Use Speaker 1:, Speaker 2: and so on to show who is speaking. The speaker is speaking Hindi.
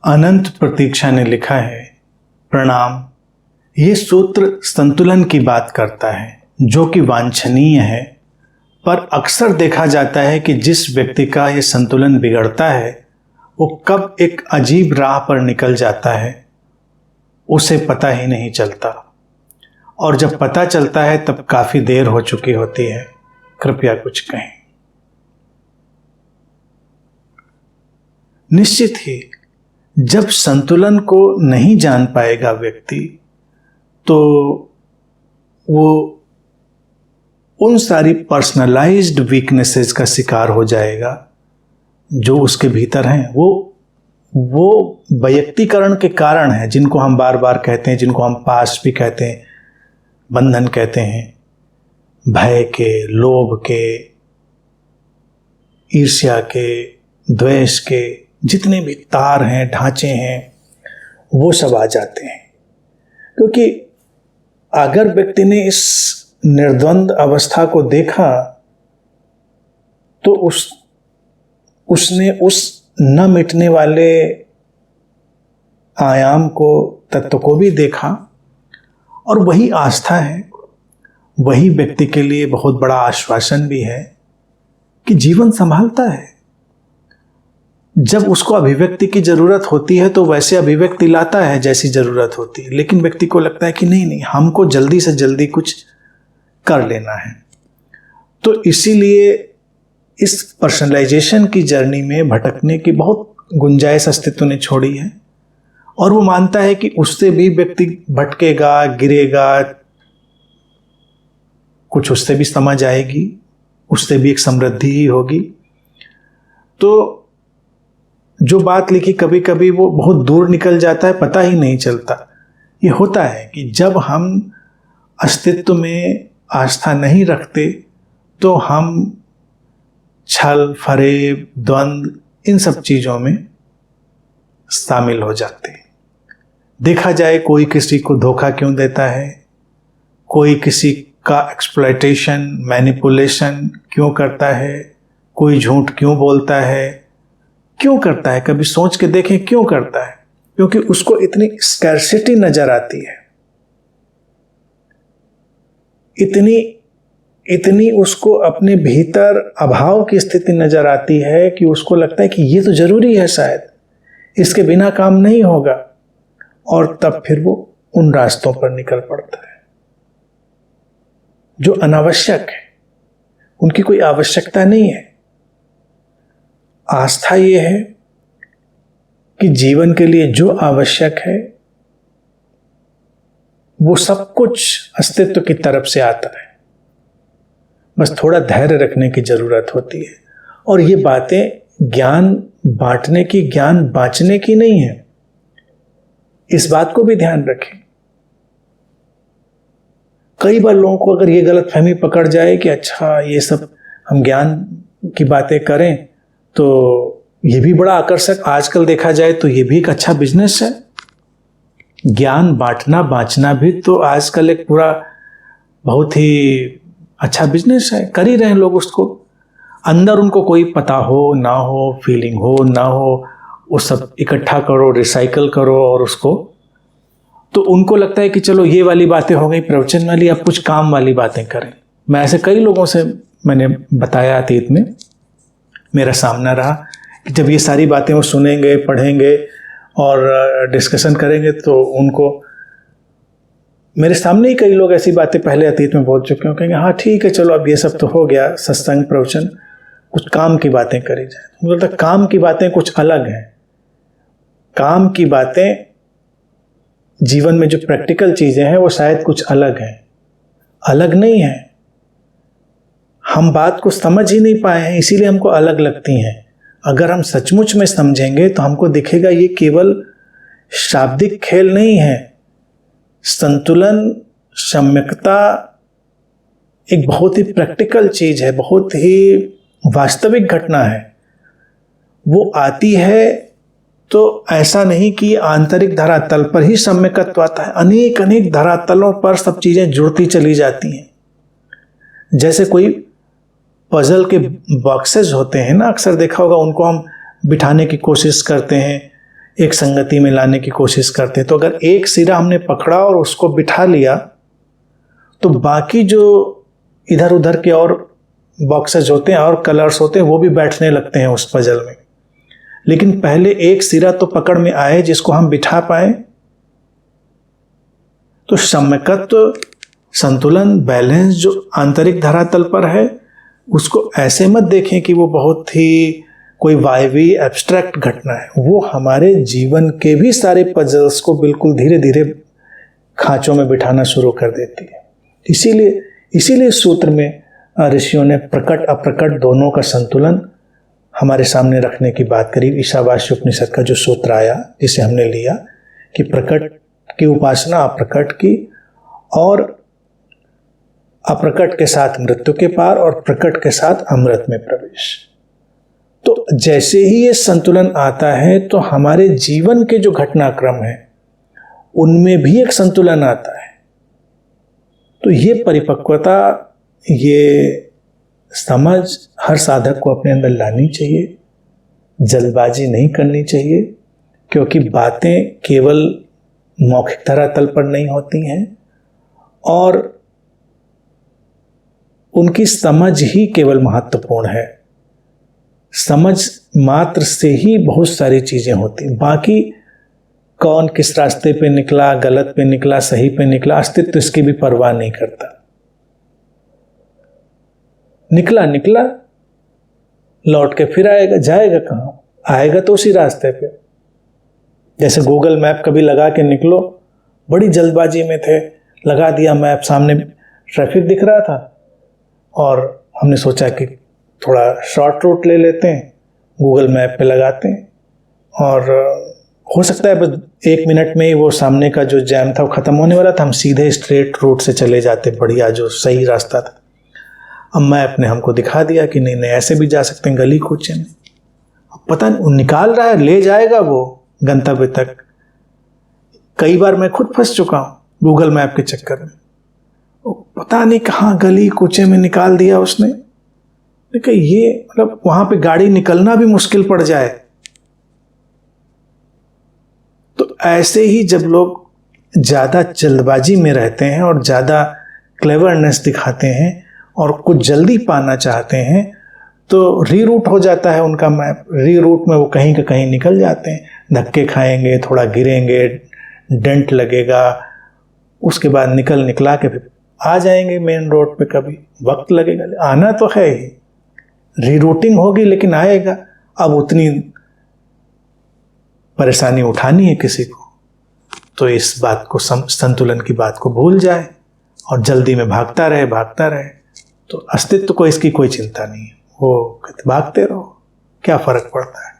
Speaker 1: अनंत प्रतीक्षा ने लिखा है, प्रणाम। ये सूत्र संतुलन की बात करता है जो कि वांछनीय है, पर अक्सर देखा जाता है कि जिस व्यक्ति का ये संतुलन बिगड़ता है वो कब एक अजीब राह पर निकल जाता है उसे पता ही नहीं चलता, और जब पता चलता है तब काफी देर हो चुकी होती है। कृपया कुछ कहें। निश्चित ही जब संतुलन को नहीं जान पाएगा व्यक्ति तो वो उन सारी पर्सनलाइज्ड वीकनेसेस का शिकार हो जाएगा जो उसके भीतर हैं। वो वैयक्तिकरण के कारण है जिनको हम बार बार कहते हैं, जिनको हम पास्ट भी कहते हैं, बंधन कहते हैं, भय के, लोभ के, ईर्ष्या के, द्वेष के, जितने भी तार हैं, ढांचे हैं, वो सब आ जाते हैं। क्योंकि अगर व्यक्ति ने इस निर्द्वंद अवस्था को देखा तो उसने उस न मिटने वाले आयाम को, तत्व को भी देखा, और वही आस्था है, वही व्यक्ति के लिए बहुत बड़ा आश्वासन भी है कि जीवन संभालता है। जब उसको अभिव्यक्ति की जरूरत होती है तो वैसे अभिव्यक्ति लाता है जैसी जरूरत होती है, लेकिन व्यक्ति को लगता है कि नहीं, हमको जल्दी से जल्दी कुछ कर लेना है। तो इसीलिए इस पर्सनलाइजेशन की जर्नी में भटकने की बहुत गुंजाइश अस्तित्व ने छोड़ी है, और वो मानता है कि उससे भी व्यक्ति भटकेगा, गिरेगा, कुछ उससे भी समझ आएगी, उससे भी एक समृद्धि ही होगी। तो जो बात लिखी कभी कभी वो बहुत दूर निकल जाता है, पता ही नहीं चलता। ये होता है कि जब हम अस्तित्व में आस्था नहीं रखते तो हम छल, फरेब, द्वंद, इन सब चीज़ों में शामिल हो जाते हैं। देखा जाए कोई किसी को धोखा क्यों देता है, कोई किसी का एक्सप्लॉयटेशन, मैनिपुलेशन क्यों करता है, कोई झूठ क्यों बोलता है, क्यों करता है, कभी सोच के देखें क्यों करता है। क्योंकि उसको इतनी स्कैर्सिटी नजर आती है, इतनी उसको अपने भीतर अभाव की स्थिति नजर आती है कि उसको लगता है कि ये तो जरूरी है, शायद इसके बिना काम नहीं होगा, और तब फिर वो उन रास्तों पर निकल पड़ता है जो अनावश्यक है, उनकी कोई आवश्यकता नहीं है। आस्था ये है कि जीवन के लिए जो आवश्यक है वो सब कुछ अस्तित्व की तरफ से आता है, बस थोड़ा धैर्य रखने की जरूरत होती है। और ये बातें ज्ञान बांटने की, ज्ञान बांचने की नहीं है, इस बात को भी ध्यान रखें। कई बार लोगों को अगर ये गलतफहमी पकड़ जाए कि अच्छा ये सब हम ज्ञान की बातें करें तो ये भी बड़ा आकर्षक, आजकल देखा जाए तो ये भी एक अच्छा बिजनेस है। ज्ञान बांटना, बांचना भी तो आजकल एक पूरा बहुत ही अच्छा बिजनेस है, कर ही रहे हैं लोग उसको। अंदर उनको कोई पता हो ना हो, फीलिंग हो ना हो, वो सब इकट्ठा करो, रिसाइकल करो, और उसको तो उनको लगता है कि चलो ये वाली बातें हो गई प्रवचन वाली, अब कुछ काम वाली बातें करें। मैं ऐसे कई लोगों से मैंने बताया, अतीत में मेरा सामना रहा कि जब ये सारी बातें वो सुनेंगे, पढ़ेंगे और डिस्कशन करेंगे तो उनको, मेरे सामने ही कई लोग ऐसी बातें पहले अतीत में बोल चुके हैं, कहेंगे हाँ ठीक है, चलो अब ये सब तो हो गया, सत्संग, प्रवचन, कुछ काम की बातें करी जाए। मुझे लगता है काम की बातें कुछ अलग हैं। काम की बातें, जीवन में जो प्रैक्टिकल चीजें हैं वो शायद कुछ अलग हैं, अलग नहीं है। हम बात को समझ ही नहीं पाए हैं, इसीलिए हमको अलग लगती हैं। अगर हम सचमुच में समझेंगे तो हमको दिखेगा ये केवल शाब्दिक खेल नहीं है। संतुलन, सम्यकता एक बहुत ही प्रैक्टिकल चीज है, बहुत ही वास्तविक घटना है। वो आती है तो ऐसा नहीं कि आंतरिक धरातल पर ही सम्यकत्व आता है, अनेक अनेक धरातलों पर सब चीजें जुड़ती चली जाती हैं। जैसे कोई पजल के बॉक्सेस होते हैं ना, अक्सर देखा होगा, उनको हम बिठाने की कोशिश करते हैं एक संगति में लाने की कोशिश करते हैं। तो अगर एक सिरा हमने पकड़ा और उसको बिठा लिया तो बाकी जो इधर उधर के और बॉक्सेस होते हैं और कलर्स होते हैं वो भी बैठने लगते हैं उस पजल में। लेकिन पहले एक सिरा तो पकड़ में आए जिसको हम बिठा पाए। तो सम्यकत्व, संतुलन, बैलेंस जो आंतरिक धरातल पर है उसको ऐसे मत देखें कि वो बहुत ही कोई वायवी एब्स्ट्रैक्ट घटना है। वो हमारे जीवन के भी सारे पजल्स को बिल्कुल धीरे धीरे खांचों में बिठाना शुरू कर देती है। इसीलिए सूत्र में ऋषियों ने प्रकट अप्रकट दोनों का संतुलन हमारे सामने रखने की बात करी। ईशावास्य उपनिषद का जो सूत्र आया जिसे हमने लिया कि प्रकट की उपासना अप्रकट की, और अप्रकट के साथ मृत्यु के पार और प्रकट के साथ अमृत में प्रवेश। तो जैसे ही ये संतुलन आता है तो हमारे जीवन के जो घटनाक्रम है उनमें भी एक संतुलन आता है। तो ये परिपक्वता, ये समझ हर साधक को अपने अंदर लानी चाहिए। जल्दबाजी नहीं करनी चाहिए, क्योंकि बातें केवल मौखिक धरातल पर नहीं होती हैं और उनकी समझ ही केवल महत्वपूर्ण है। समझ मात्र से ही बहुत सारी चीजें होती, बाकी कौन किस रास्ते पे निकला, गलत पे निकला, सही पे निकला, अस्तित्व इसकी भी परवाह नहीं करता। निकला लौट के फिर आएगा, जाएगा कहाँ? आएगा तो उसी रास्ते पे। जैसे गूगल मैप कभी लगा के निकलो, बड़ी जल्दबाजी में थे, लगा दिया मैप, सामने ट्रैफिक दिख रहा था और हमने सोचा कि थोड़ा शॉर्ट रूट ले लेते हैं, गूगल मैप पे लगाते हैं और हो सकता है बस 1 मिनट में ही वो सामने का जो जैम था वो ख़त्म होने वाला था, हम सीधे स्ट्रेट रूट से चले जाते, बढ़िया जो सही रास्ता था। अब मैप ने हमको दिखा दिया कि नहीं ऐसे भी जा सकते हैं गली कूचे में। अब पता नहीं निकाल रहा है, ले जाएगा वो गंतव्य तक। कई बार मैं खुद फंस चुका हूँ गूगल मैप के चक्कर में, पता नहीं कहाँ गली कूचे में निकाल दिया उसने। लेकिन ये मतलब वहां पे गाड़ी निकलना भी मुश्किल पड़ जाए। तो ऐसे ही जब लोग ज्यादा जल्दबाजी में रहते हैं और ज्यादा क्लेवरनेस दिखाते हैं और कुछ जल्दी पाना चाहते हैं तो रीरूट हो जाता है उनका मैप। रीरूट में वो कहीं का कहीं निकल जाते हैं, धक्के खाएंगे, थोड़ा गिरेंगे, डेंट लगेगा, उसके बाद निकला के फिर आ जाएंगे मेन रोड पे। कभी वक्त लगेगा, आना तो है ही, रीरूटिंग होगी लेकिन आएगा। अब उतनी परेशानी उठानी है किसी को तो इस बात को, संतुलन की बात को भूल जाए और जल्दी में भागता रहे तो अस्तित्व को इसकी कोई चिंता नहीं है। वो भागते रहो, क्या फर्क पड़ता है।